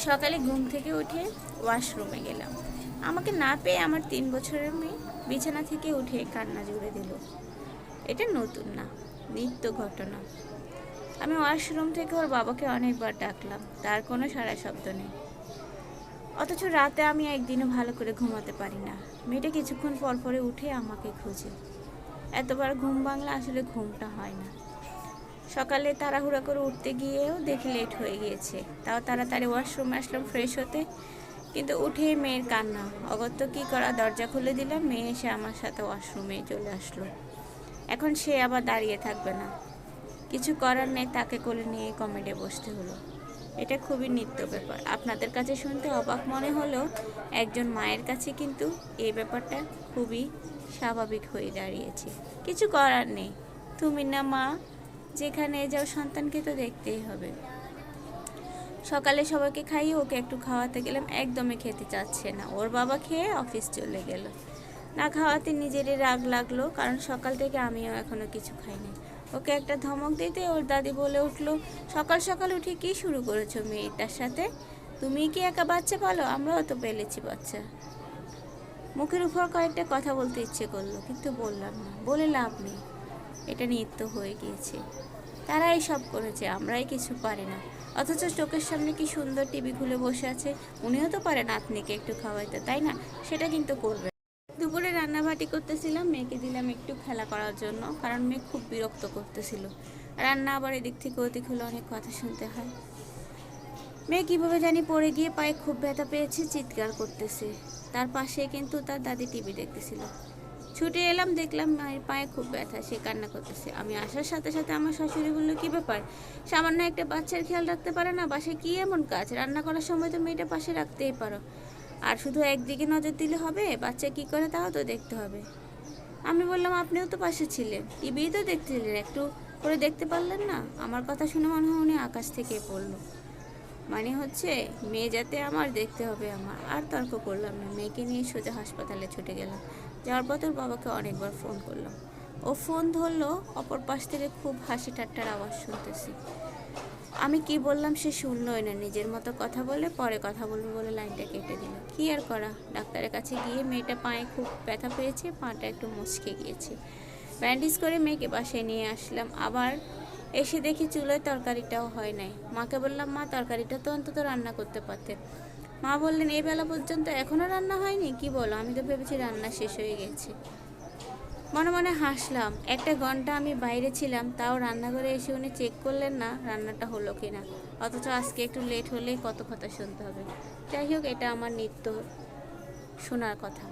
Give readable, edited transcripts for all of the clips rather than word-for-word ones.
সকালে ঘুম থেকে উঠে ওয়াশরুমে গেলাম। আমাকে না পেয়ে আমার 3 বছরের মেয়ে বিছানা থেকে উঠে কান্না জুড়ে দিল। এটা নতুন না, নিত্য ঘটনা। আমি ওয়াশরুম থেকে ওর বাবাকে অনেকবার ডাকলাম, তার কোনো সাড়া শব্দ নেই। অথচ রাতে আমি একদিনও ভালো করে ঘুমাতে পারি না। মেয়েটা কিছুক্ষণ পর পরে উঠে আমাকে খুঁজে। এতবার ঘুম ভাঙলে আসলে ঘুমটা হয় না। সকালে তাড়াহুড়া করে উঠতে গিয়েও দেখি লেট হয়ে গিয়েছে। তাও তাড়াতাড়ি ওয়াশরুমে আসলাম ফ্রেশ হতে, কিন্তু উঠেই মেয়ের কান্না। অগত্য কী করা, দরজা খুলে দিলাম। মেয়ে এসে আমার সাথে ওয়াশরুমে চলে আসলো। এখন সে আবার দাঁড়িয়ে থাকবে না, কিছু করার নেই, তাকে কোলে নিয়ে কমেডে বসতে হলো। এটা খুবই নিত্য ব্যাপার। আপনাদের কাছে শুনতে অবাক মনে হলেও একজন মায়ের কাছে কিন্তু এই ব্যাপারটা খুবই স্বাভাবিক হয়ে দাঁড়িয়েছে। কিছু করার নেই, তুমি না মা, যেখানে যাও সন্তানকে তো দেখতেই হবে। সকালে সবাইকে খাইয়ে ওকে একটু খাওয়াতে গেলাম, একদমই খেতে চাচ্ছে না। ওর বাবা খেয়ে অফিস চলে গেল। না খাওয়াতে নিজেরই রাগ লাগলো, কারণ সকাল থেকে আমিও এখনো কিছু খাইনি। ওকে একটা ধমক দিতে ওর দাদি বলে উঠলো, সকাল সকাল উঠে কি শুরু করেছো মেয়েটার সাথে? তুমি কি একা বাচ্চা পালো? আমরাও তো পেলেছি বাচ্চা। মুখের উপর কয়েকটা কথা বলতে ইচ্ছে করলো, কিন্তু বললাম না, বলে লাভ নেই। এটা নিত্য হয়ে গিয়েছে। তারাই সব করেছে, আমরাই কিছু পারি না। অথচ চোখের সামনে কি সুন্দর টিভি খুলে বসে আছে। উনিও তো পারে নাতনিকে একটু খাওয়াইতে, তাই না? সেটা কিন্তু করবে। দুপুরে রান্নাবাটি করতেছিলাম, মেয়েকে দিলাম একটু খেলা করার জন্য, কারণ মেয়ে খুব বিরক্ত করতেছিল। রান্না আবার এদিক থেকে ওদিক হলে অনেক কথা শুনতে হয়। মেয়ে কীভাবে জানি পড়ে গিয়ে পায়ে খুব ব্যথা পেয়েছে, চিৎকার করতেছে। তার পাশে কিন্তু তার দাদি টিভি দেখতেছিল। ছুটে এলাম, দেখলাম মায়ের পায়ে খুব ব্যথা, সে কান্না করতেছে। আমি আসার সাথে সাথে আমার শাশুড়ি বললো, কী ব্যাপার, সামান্য একটা বাচ্চার খেয়াল রাখতে পারে না? বাসায় কী এমন কাজ? রান্না করার সময় তো মেয়েটা পাশে রাখতেই পারো। আর শুধু একদিকে নজর দিলে হবে? বাচ্চা কী করে তাও তো দেখতে হবে। আমি বললাম, আপনিও তো পাশে ছিলেন, টিভিই তো দেখছিলেন, একটু করে দেখতে পারলেন না? আমার কথা শুনে মনে হয় উনি আকাশ থেকে পড়লো। মানে হচ্ছে মেয়ে যাতে আমার দেখতে হবে আমার। আর তর্ক করলাম না, মেয়েকে নিয়ে সোজা হাসপাতালে ছুটে গেলাম। যাওয়ার পর তোর বাবাকে অনেকবার ফোন করলাম, ও ফোন ধরলো। অপর পাশ থেকে খুব হাসি ঠাট্টার আওয়াজ শুনতেছি। আমি কি বললাম সে শুনলই না, নিজের মতো কথা বলে পরে কথা বলবো বলে লাইনটা কেটে দিল। কি আর করা, ডাক্তারের কাছে গিয়ে মেয়েটা পায়ে খুব ব্যথা পেয়েছে, পাটা একটু মুচকে গিয়েছে। ব্যান্ডেজ করে মেয়েকে বাসায় নিয়ে আসলাম। আবার এসে দেখি চুলোয় তরকারিটাও হয় নাই। মাকে বললাম, মা তরকারিটা তো অন্তত রান্না করতে পারতেন। মা বললেন, এই বেলা পর্যন্ত এখনও রান্না হয়নি? কি বলো, আমি তো ভেবেছি রান্না শেষ হয়ে গেছে। মনে মনে হাসলাম। 1 ঘন্টা আমি বাইরে ছিলাম, তাও রান্নাঘরে এসে উনি চেক করলেন না রান্নাটা হলো কিনা। অথচ আজকে একটু লেট হলেই কত কথা শুনতে হবে। যাই হোক, এটা আমার নিত্য শোনার কথা।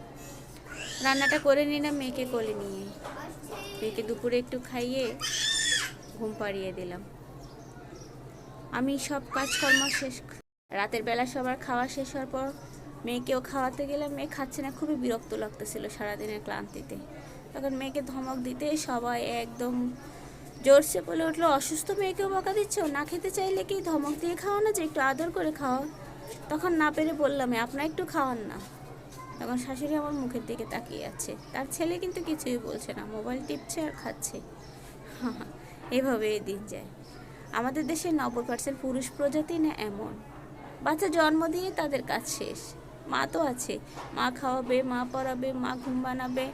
রান্নাটা করে নিলাম মেয়েকে কোলে নিয়ে। মেয়েকে দুপুরে একটু খাইয়ে ঘুম পাড়িয়ে দিলাম। আমি সব কাজকর্ম শেষ, রাতের বেলা সবার খাওয়া শেষ হওয়ার পর মেয়েকেও খাওয়াতে গেলাম। মেয়ে খাচ্ছে না, খুবই বিরক্ত লাগতেছিল সারাদিনের ক্লান্তিতে। তখন মেয়েকে ধমক দিতে সবাই একদম জোরসে বলে উঠলো, অসুস্থ মেয়েকেও বকা দিচ্ছ? না খেতে চাইলে কি ধমক দিয়ে খাওয়ানো, যে একটু আদর করে খাওয়া? তখন না পেরে বললাম, আপনার একটু খাওয়ান না। তখন শাশুড়ি আমার মুখের দিকে তাকিয়ে আছে, তার ছেলে কিন্তু কিছুই বলছে না, মোবাইল টিপছে আর খাচ্ছে। এভাবে দিন যায়। আমাদের দেশে 90% পুরুষ প্রজাতি না এমন, বাচ্চা জন্ম দিয়ে তাদের কাজ শেষ। মা তো আছে, মা খাওয়াবে, মা পড়াবে, মা ঘুম বানাবে,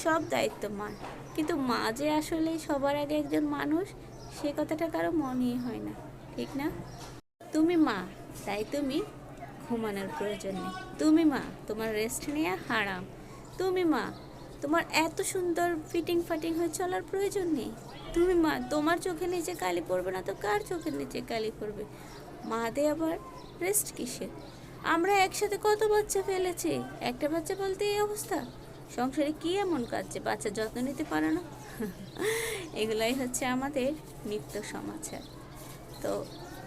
সব দায়িত্ব মার। কিন্তু মা যে আসলে সবার আগে একজন মানুষ, সে কথাটা কারো মনেই হয় না, ঠিক না? তুমি মা, তাই তুমি ঘুমানোর প্রয়োজন নেই। তুমি মা, তোমার রেস্ট নেওয়া হারাম। তুমি মা, তোমার এত সুন্দর ফিটিং ফাটিং হয়ে চলার প্রয়োজন নেই। তুমি মা, তোমার চোখের নিচে কালি পড়বে না তো কার চোখের নিচে কালি পড়বে? মাদের আবার রেস্ট কিসের? আমরা একসাথে কত বাচ্চা ফেলেছি, একটা বাচ্চা বলতে এই অবস্থা। সংসারে কি এমন কাজ যে বাচ্চার যত্ন নিতে পারে না? এগুলাই হচ্ছে আমাদের নিত্য সমাচার। তো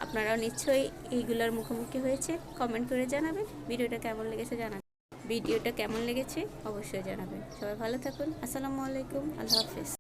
আপনারাও নিশ্চয়ই এইগুলোর মুখোমুখি হয়েছে। কমেন্ট করে জানাবেন ভিডিওটা কেমন লেগেছে অবশ্যই জানাবেন। সবাই ভালো থাকুন। আসসালামু আলাইকুম, আল্লাহ হাফেজ।